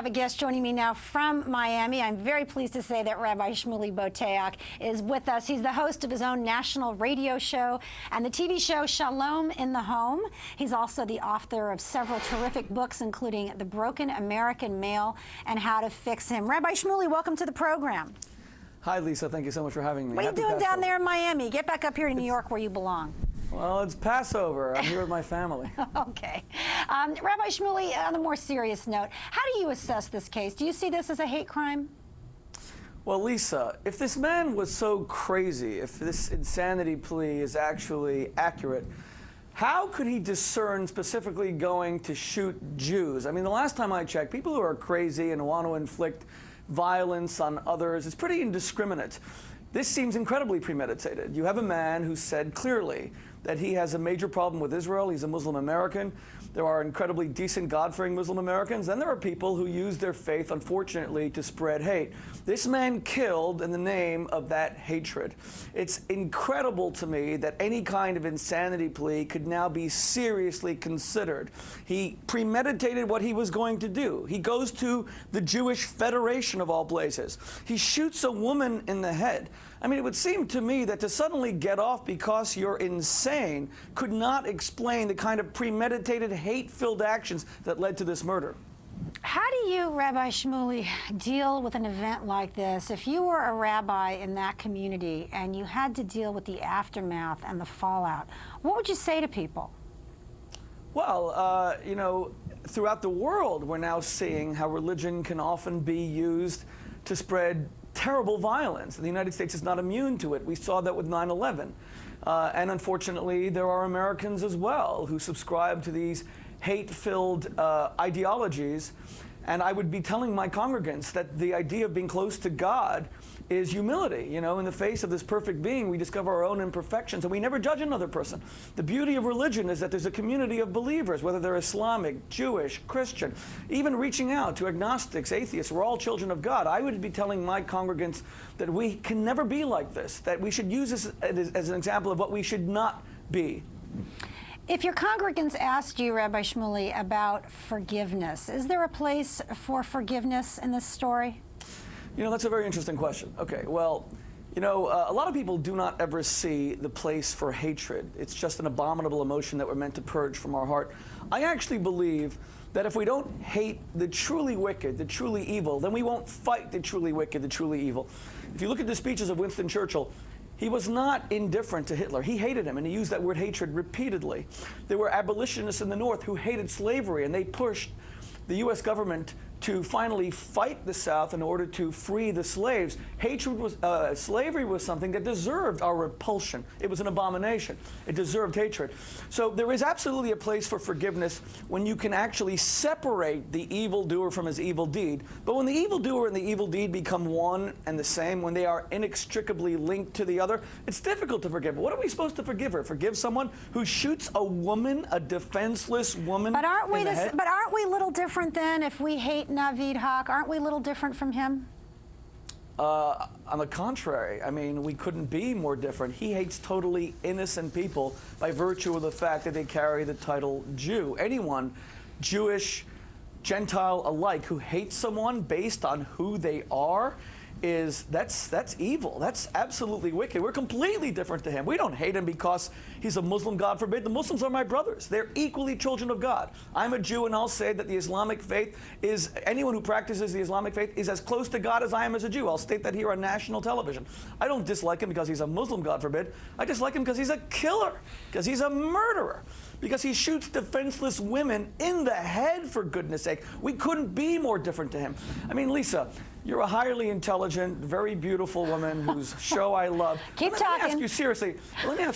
have a guest joining me now from Miami. I'm very pleased to say that Rabbi Shmuley is with us. He's the host of his own national radio show and the TV show Shalom in the Home. He's also the author of several terrific books, including The Broken American Male and How to Fix Him. Rabbi Shmuley, welcome to the program. Hi, Lisa. Thank you so much for having me. What are you doing down there in Miami? Get back up here to New York where you belong. Well, it's Passover. I'm here with my family. Okay. Rabbi Shmuley, on a more serious note, how do you assess this case? Do you see this as a hate crime? Well, Lisa, if this man was so crazy, if this insanity plea is actually accurate, how could he discern specifically going to shoot Jews? I mean, the last time I checked, people who are crazy and want to inflict violence on others, it's pretty indiscriminate. This seems incredibly premeditated. You have a man who said clearly that he has a major problem with Israel. He's a Muslim American. There are incredibly decent, God-fearing Muslim Americans. Then there are people who use their faith, unfortunately, to spread hate. This man killed in the name of that hatred. It's incredible to me that any kind of insanity plea could now be seriously considered. He premeditated what he was going to do. He goes to the Jewish Federation of all places. He shoots a woman in the head. I mean, it would seem to me that to suddenly get off because you're insane could not explain the kind of premeditated, hate-filled actions that led to this murder. How do you, Rabbi Shmuley, deal with an event like this? If you were a rabbi in that community and you had to deal with the aftermath and the fallout, what would you say to people? Well, you know, throughout the world, we're now seeing how religion can often be used to spread terrible violence. The United States is not immune to it. We saw that with 9/11. And unfortunately, there are Americans as well who subscribe to these hate-filled ideologies. And I would be telling my congregants that the idea of being close to God is humility. You know, in the face of this perfect being, we discover our own imperfections, and we never judge another person. The beauty of religion is that there's a community of believers, whether they're Islamic, Jewish, Christian, even reaching out to agnostics, atheists. We're all children of God. I would be telling my congregants that we can never be like this, that we should use this as an example of what we should not be. If your congregants asked you, Rabbi Shmuley, about forgiveness, is there a place for forgiveness in this story? You know, that's a very interesting question. Okay, well, you know, a lot of people do not ever see the place for hatred. It's just an abominable emotion that we're meant to purge from our heart. I actually believe that if we don't hate the truly wicked, the truly evil, then we won't fight the truly wicked, the truly evil. If you look at the speeches of Winston Churchill, he was not indifferent to Hitler. He hated him, and he used that word hatred repeatedly. There were abolitionists in the North who hated slavery, and they pushed the U.S. government to finally fight the South in order to free the slaves. Hatred was, slavery was something that deserved our repulsion. It was an abomination. It deserved hatred. So there is absolutely a place for forgiveness when you can actually separate the evildoer from his evil deed. But when the evildoer and the evil deed become one and the same, when they are inextricably linked to the other, it's difficult to forgive. What are we supposed to forgive her? Forgive someone who shoots a woman, a defenseless woman But aren't we in the head? But aren't we a little different then if we hate Navid Haq? Aren't we a little different from him? On the contrary, I mean, we couldn't be more different. He hates totally innocent people by virtue of the fact that they carry the title Jew. Anyone, Jewish, Gentile alike, who hates someone based on who they are, that's evil. That's absolutely wicked. We're completely different to him. We don't hate him because he's a Muslim, God forbid. The Muslims are my brothers. They're equally children of God. I'm a Jew, and I'll say that the Islamic faith is, anyone who practices the Islamic faith is as close to God as I am as a Jew. I'll state that here on national television. I don't dislike him because he's a Muslim, God forbid. I dislike him because he's a killer, because he's a murderer, because he shoots defenseless women in the head, for goodness sake. We couldn't be more different to him. I mean, Lisa, you're a highly intelligent, very beautiful woman whose show I love. Keep talking. Let me ask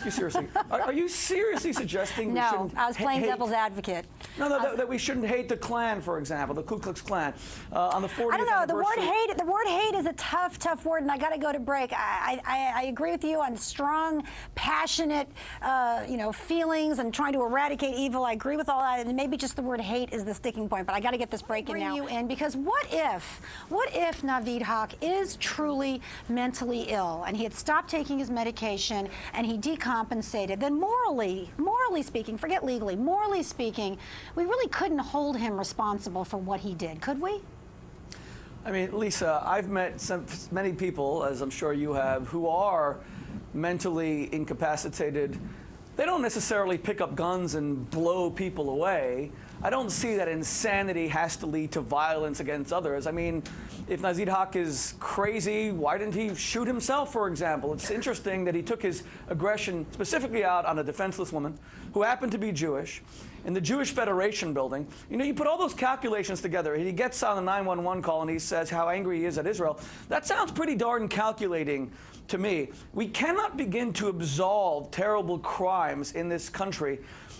you seriously. Are you seriously suggesting we shouldn't I was playing devil's advocate. No, that we shouldn't hate the Klan, for example, the Ku Klux Klan, on the 40th I don't know. anniversary. The word hate is a tough word, and I got to go to break. I agree with you on strong, passionate, feelings and trying to eradicate evil. I agree with all that, and maybe just the word hate is the sticking point. But I got to get this break in now. Bring you in because what if Navid Haq is truly mentally ill and he had stopped taking his medication and he decompensated? Then morally speaking, forget legally, morally speaking, we really couldn't hold him responsible for what he did, could we? I mean, Lisa, I've met many people, as I'm sure you have, who are mentally incapacitated. They don't necessarily pick up guns and blow people away. I don't see that insanity has to lead to violence against others. I mean, if Nazir Haq is crazy, why didn't he shoot himself, for example? It's interesting that he took his aggression specifically out on a defenseless woman who happened to be Jewish in the Jewish Federation building. You know, you put all those calculations together. He gets on a 911 call and he says how angry he is at Israel. That sounds pretty darn calculating to me. We cannot begin to absolve terrible crimes in this country.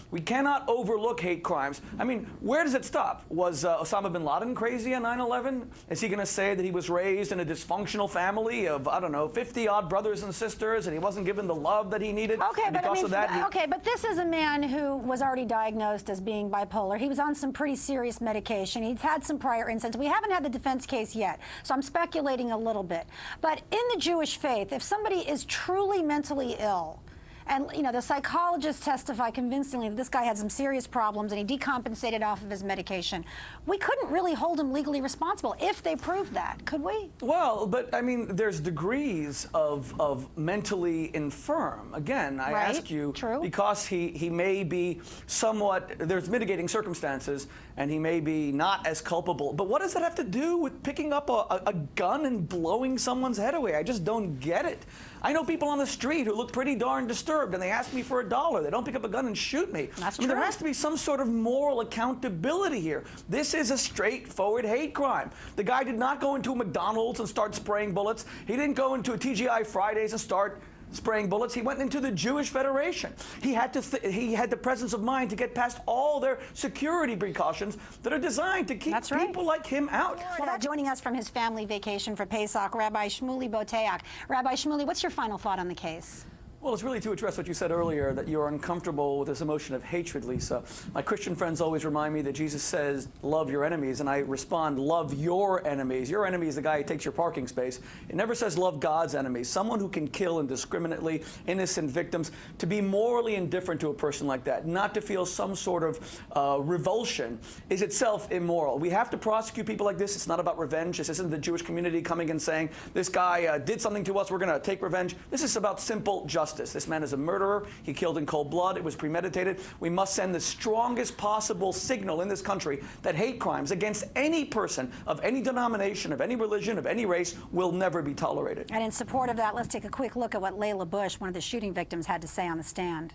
We cannot overlook hate crimes. I mean, where does it stop? Was Osama bin Laden crazy on 9/11? Is he going to say that he was raised in a dysfunctional family of, I don't know, 50-odd brothers and sisters, and he wasn't given the love that he needed? Okay, but I mean, that, but this is a man who was already diagnosed as being bipolar. He was on some pretty serious medication. He's had some prior incidents. We haven't had the defense case yet, so I'm speculating a little bit. But in the Jewish faith, if somebody is truly mentally ill, and, you know, the psychologists testify convincingly that this guy had some serious problems and he decompensated off of his medication. We couldn't really hold him legally responsible if they proved that, could we? Well, but I mean, there's degrees of mentally infirm. Again, I ask you, True. because he may be somewhat, there's mitigating circumstances, and he may be not as culpable. But what does that have to do with picking up a gun and blowing someone's head away? I just don't get it. I know people on the street who look pretty darn disturbed, and they ask me for $1. They don't pick up a gun and shoot me. That's I mean, true. there has to be some sort of moral accountability here. This is a straightforward hate crime. The guy did not go into a McDonald's and start spraying bullets. He didn't go into a TGI Fridays and start spraying bullets. He went into the Jewish Federation. He had the presence of mind to get past all their security precautions that are designed to keep people like him out. Well, joining us from his family vacation for Pesach, Rabbi Shmuley Boteach. Rabbi Shmuley, what's your final thought on the case? Well, it's really to address what you said earlier, that you're uncomfortable with this emotion of hatred, Lisa. My Christian friends always remind me that Jesus says, love your enemies, and I respond, love your enemies. Your enemy is the guy who takes your parking space. It never says love God's enemies, someone who can kill indiscriminately innocent victims. To be morally indifferent to a person like that, not to feel some sort of revulsion, is itself immoral. We have to prosecute people like this. It's not about revenge. This isn't the Jewish community coming and saying, this guy did something to us, we're going to take revenge. This is about simple justice. This man is a murderer. He killed in cold blood. It was premeditated. We must send the strongest possible signal in this country that hate crimes against any person of any denomination, of any religion, of any race will never be tolerated. And in support of that, let's take a quick look at what Layla Bush, one of the shooting victims, had to say on the stand.